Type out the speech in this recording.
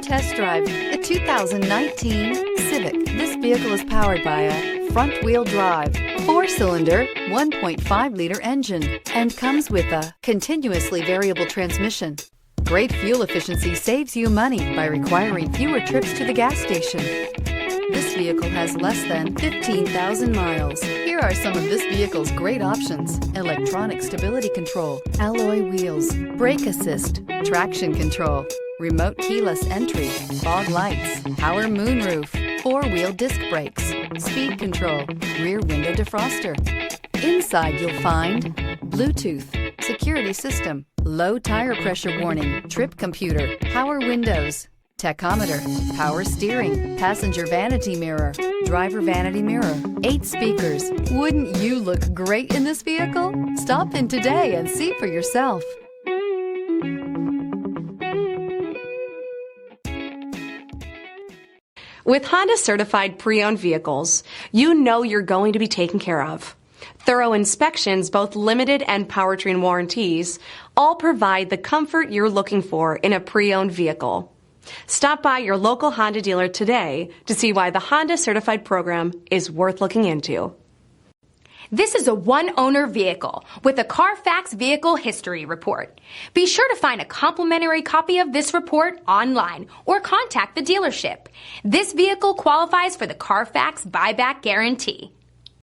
test drive the 2019 Civic. This vehicle is powered by a front-wheel drive, 4-cylinder, 1.5-liter engine, and comes with a continuously variable transmission. Great fuel efficiency saves you money by requiring fewer trips to the gas station. This vehicle has less than 15,000 miles. Here are some of this vehicle's great options: electronic stability control, alloy wheels, brake assist, traction control, remote keyless entry, fog lights, power moonroof, 4-wheel disc brakes, speed control, rear window defroster. Inside you'll find Bluetooth, security system, low tire pressure warning, trip computer, power windows, tachometer, power steering, passenger vanity mirror, driver vanity mirror, 8 speakers. Wouldn't you look great in this vehicle? Stop in today and see for yourself. With Honda certified pre-owned vehicles, you know you're going to be taken care of. Thorough inspections, both limited and powertrain warranties, all provide the comfort you're looking for in a pre-owned vehicle. Stop by your local Honda dealer today to see why the Honda Certified program is worth looking into. This is a one-owner vehicle with a CARFAX Vehicle History Report. Be sure to find a complimentary copy of this report online or contact the dealership. This vehicle qualifies for the CARFAX Buyback Guarantee.